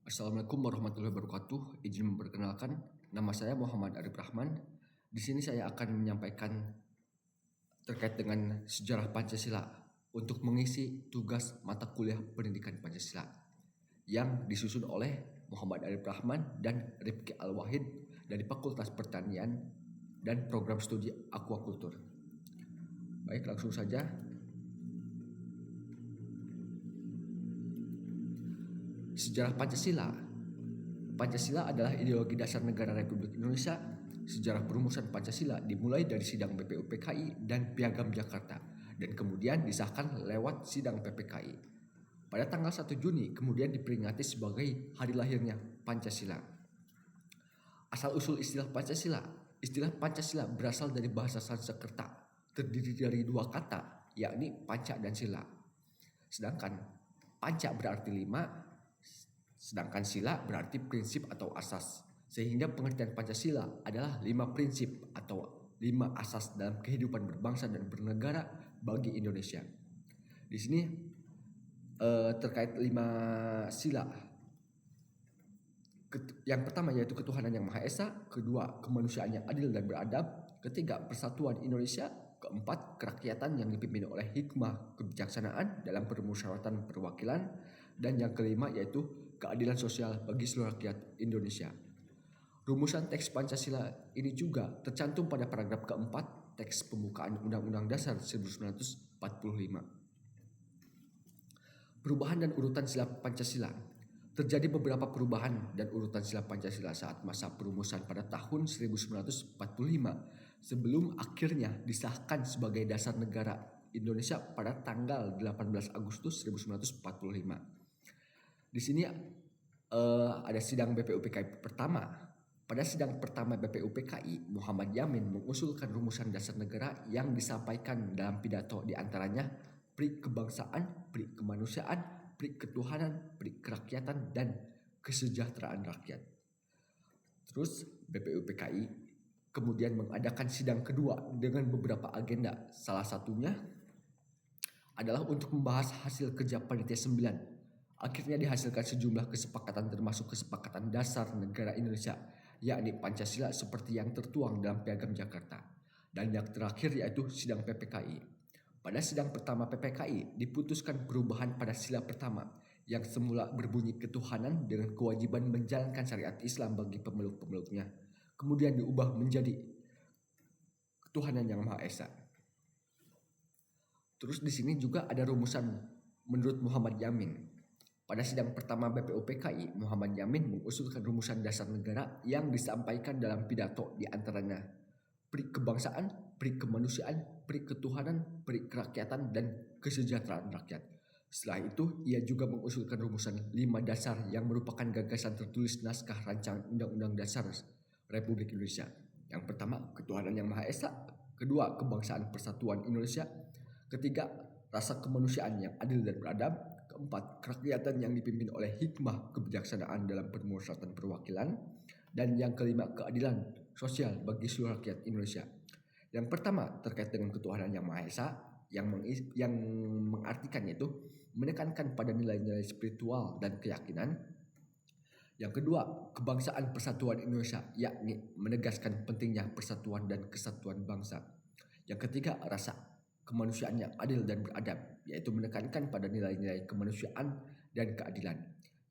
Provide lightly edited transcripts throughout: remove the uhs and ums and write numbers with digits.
Assalamualaikum warahmatullahi wabarakatuh. Izin memperkenalkan, nama saya Muhammad Arif Rahman. Di sini saya akan menyampaikan terkait dengan sejarah Pancasila untuk mengisi tugas mata kuliah pendidikan Pancasila yang disusun oleh Muhammad Arif Rahman dan Rifki Al-Wahid dari Fakultas Pertanian dan Program Studi Aquaculture. Baik, langsung saja. Sejarah Pancasila. Pancasila adalah ideologi dasar negara Republik Indonesia. Sejarah perumusan Pancasila dimulai dari sidang BPUPKI dan Piagam Jakarta dan kemudian disahkan lewat sidang PPKI. Pada tanggal 1 Juni kemudian diperingati sebagai hari lahirnya Pancasila. Asal-usul istilah Pancasila. Istilah Pancasila berasal dari bahasa Sanskerta, terdiri dari dua kata, yakni panca dan sila. Sedangkan panca berarti 5, sedangkan sila berarti prinsip atau asas. Sehingga pengertian Pancasila adalah 5 prinsip atau 5 asas dalam kehidupan berbangsa dan bernegara bagi Indonesia. Di sini terkait 5 sila. Yang pertama yaitu ketuhanan yang Maha Esa, kedua kemanusiaan yang adil dan beradab, ketiga persatuan Indonesia, keempat kerakyatan yang dipimpin oleh hikmah kebijaksanaan dalam permusyawaratan perwakilan, dan yang kelima yaitu keadilan sosial bagi seluruh rakyat Indonesia. Rumusan teks Pancasila ini juga tercantum pada paragraf keempat teks pembukaan Undang-Undang Dasar 1945. Perubahan dan urutan sila Pancasila. Terjadi beberapa perubahan dan urutan sila Pancasila saat masa perumusan pada tahun 1945 sebelum akhirnya disahkan sebagai dasar negara Indonesia pada tanggal 18 Agustus 1945. Di sini ada sidang BPUPKI pertama. Pada sidang pertama BPUPKI, Muhammad Yamin mengusulkan rumusan dasar negara yang disampaikan dalam pidato diantaranya pri kebangsaan, pri kemanusiaan, pri ketuhanan, pri kerakyatan, dan kesejahteraan rakyat. Terus BPUPKI kemudian mengadakan sidang kedua dengan beberapa agenda. Salah satunya adalah untuk membahas hasil kerja Panitia 9. Akhirnya dihasilkan sejumlah kesepakatan termasuk kesepakatan dasar negara Indonesia, yakni Pancasila seperti yang tertuang dalam Piagam Jakarta. Dan yang terakhir yaitu sidang PPKI. Pada sidang pertama PPKI diputuskan perubahan pada sila pertama yang semula berbunyi ketuhanan dengan kewajiban menjalankan syariat Islam bagi pemeluk-pemeluknya. Kemudian diubah menjadi ketuhanan yang Maha Esa. Terus di sini juga ada rumusan menurut Muhammad Yamin. Pada sidang pertama BPUPKI, Muhammad Yamin mengusulkan rumusan dasar negara yang disampaikan dalam pidato diantaranya pri kebangsaan, pri kemanusiaan, pri ketuhanan, pri kerakyatan, dan kesejahteraan rakyat. Setelah itu, ia juga mengusulkan rumusan 5 dasar yang merupakan gagasan tertulis naskah rancangan Undang-Undang Dasar Republik Indonesia. Yang pertama, ketuhanan yang Maha Esa. Kedua, kebangsaan persatuan Indonesia. Ketiga, rasa kemanusiaan yang adil dan beradab. Keempat, kerakyatan yang dipimpin oleh hikmah kebijaksanaan dalam permusyawaratan perwakilan. Dan yang kelima, keadilan sosial bagi seluruh rakyat Indonesia. Yang pertama terkait dengan ketuhanan yang Maha Esa yang mengartikan yaitu menekankan pada nilai-nilai spiritual dan keyakinan. Yang kedua, kebangsaan persatuan Indonesia yakni menegaskan pentingnya persatuan dan kesatuan bangsa. Yang ketiga, rasa kemanusiaan yang adil dan beradab yaitu menekankan pada nilai-nilai kemanusiaan dan keadilan.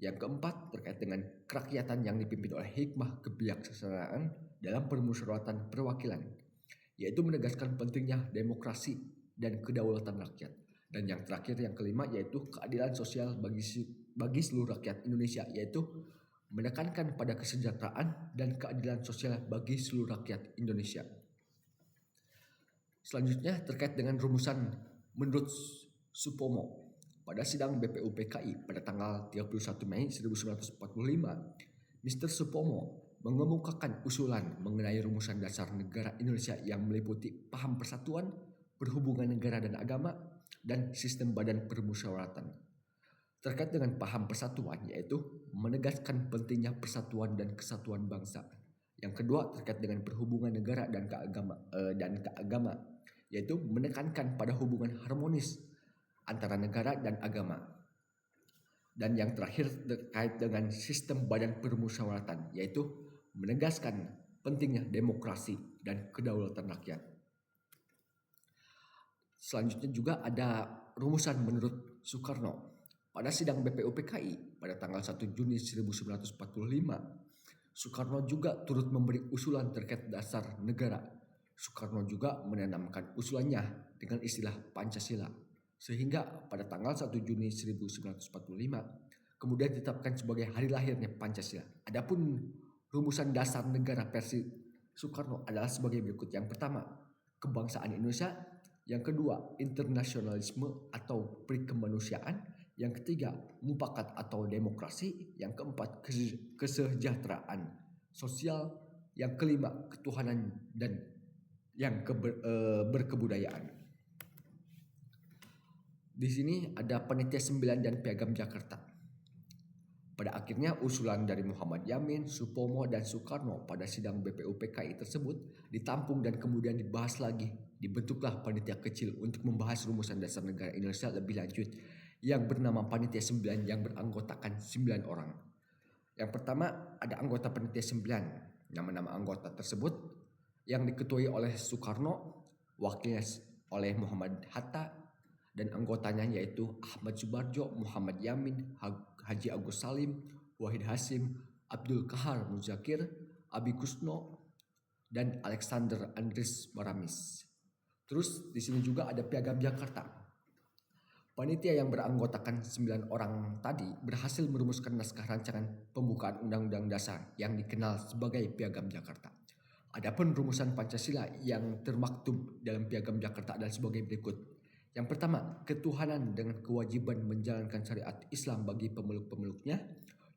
Yang keempat terkait dengan kerakyatan yang dipimpin oleh hikmah kebijaksanaan dalam permusyawaratan perwakilan, yaitu menegaskan pentingnya demokrasi dan kedaulatan rakyat. Dan yang terakhir yang kelima yaitu keadilan sosial bagi seluruh rakyat Indonesia, yaitu menekankan pada kesejahteraan dan keadilan sosial bagi seluruh rakyat Indonesia. Selanjutnya terkait dengan rumusan menurut Supomo. Pada sidang BPUPKI pada tanggal 31 Mei 1945, Mr. Supomo mengemukakan usulan mengenai rumusan dasar negara Indonesia yang meliputi paham persatuan, perhubungan negara dan agama, dan sistem badan permusyawaratan. Terkait dengan paham persatuan yaitu menegaskan pentingnya persatuan dan kesatuan bangsa. Yang kedua terkait dengan perhubungan negara dan keagama yaitu menekankan pada hubungan harmonis antara negara dan agama. Dan yang terakhir terkait dengan sistem badan permusyawaratan, yaitu menegaskan pentingnya demokrasi dan kedaulatan rakyat. Selanjutnya juga ada rumusan menurut Soekarno. Pada sidang BPUPKI pada tanggal 1 Juni 1945, Soekarno juga turut memberi usulan terkait dasar negara. Soekarno juga menanamkan usulannya dengan istilah Pancasila. Sehingga pada tanggal 1 Juni 1945 kemudian ditetapkan sebagai hari lahirnya Pancasila. Adapun rumusan dasar negara versi Soekarno adalah sebagai berikut. Yang pertama, kebangsaan Indonesia. Yang kedua, internasionalisme atau perikemanusiaan. Yang ketiga, mufakat atau demokrasi. Yang keempat, kesejahteraan sosial. Yang kelima, ketuhanan, dan yang berkebudayaan. Di sini ada Panitia 9 dan Piagam Jakarta. Pada akhirnya usulan dari Muhammad Yamin, Supomo, dan Soekarno pada sidang BPUPKI tersebut ditampung dan kemudian dibahas lagi. Dibentuklah panitia kecil untuk membahas rumusan dasar negara Indonesia lebih lanjut yang bernama Panitia 9 yang beranggotakan 9 orang. Yang pertama ada anggota Panitia 9. Nama-nama anggota tersebut yang diketuai oleh Soekarno, wakilnya oleh Muhammad Hatta, dan anggotanya yaitu Ahmad Subarjo, Muhammad Yamin, Haji Agus Salim, Wahid Hasim, Abdul Kahar Muzakir, Abi Kusno, dan Alexander Andris Baramis. Terus di sini juga ada Piagam Jakarta. Panitia yang beranggotakan 9 orang tadi berhasil merumuskan naskah rancangan pembukaan Undang-Undang Dasar yang dikenal sebagai Piagam Jakarta. Adapun rumusan Pancasila yang termaktub dalam Piagam Jakarta adalah sebagai berikut. Yang pertama, ketuhanan dengan kewajiban menjalankan syariat Islam bagi pemeluk-pemeluknya.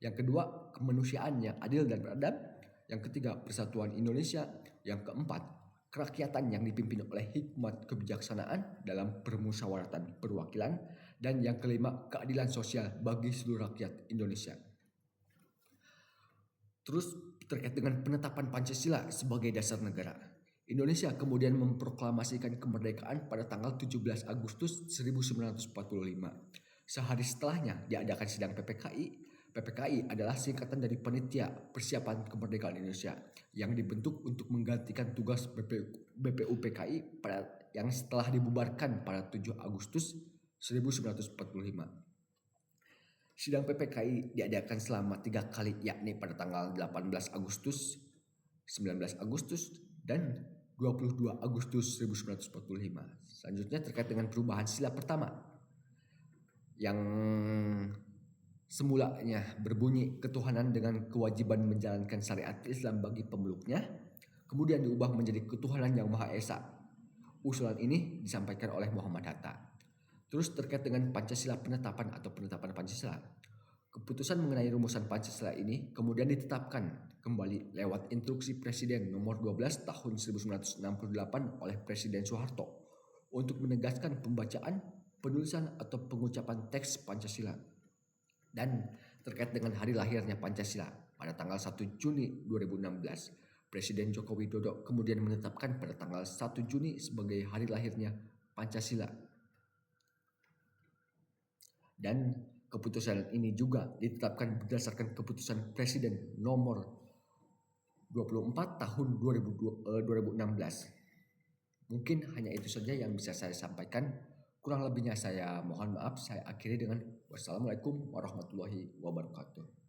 Yang kedua, kemanusiaan yang adil dan beradab. Yang ketiga, persatuan Indonesia. Yang keempat, kerakyatan yang dipimpin oleh hikmat kebijaksanaan dalam permusyawaratan perwakilan. Dan yang kelima, keadilan sosial bagi seluruh rakyat Indonesia. Terus terkait dengan penetapan Pancasila sebagai dasar negara. Indonesia kemudian memproklamasikan kemerdekaan pada tanggal 17 Agustus 1945. Sehari setelahnya diadakan sidang PPKI. PPKI adalah singkatan dari Panitia Persiapan Kemerdekaan Indonesia yang dibentuk untuk menggantikan tugas BPUPKI yang setelah dibubarkan pada 7 Agustus 1945. Sidang PPKI diadakan selama 3 kali, yakni pada tanggal 18 Agustus, 19 Agustus, dan 22 Agustus 1945. Selanjutnya terkait dengan perubahan sila pertama yang semulanya berbunyi ketuhanan dengan kewajiban menjalankan syariat Islam bagi pemeluknya, kemudian diubah menjadi ketuhanan yang Maha Esa. Usulan ini disampaikan oleh Muhammad Hatta. Terus terkait dengan Pancasila penetapan Pancasila. Keputusan mengenai rumusan Pancasila ini kemudian ditetapkan kembali lewat instruksi Presiden nomor 12 tahun 1968 oleh Presiden Soeharto untuk menegaskan pembacaan, penulisan atau pengucapan teks Pancasila. Dan terkait dengan hari lahirnya Pancasila pada tanggal 1 Juni 2016, Presiden Joko Widodo kemudian menetapkan pada tanggal 1 Juni sebagai hari lahirnya Pancasila. Dan keputusan ini juga ditetapkan berdasarkan keputusan Presiden nomor 24 tahun 2016. Mungkin hanya itu saja yang bisa saya sampaikan. Kurang lebihnya saya mohon maaf. Saya akhiri dengan wassalamualaikum warahmatullahi wabarakatuh.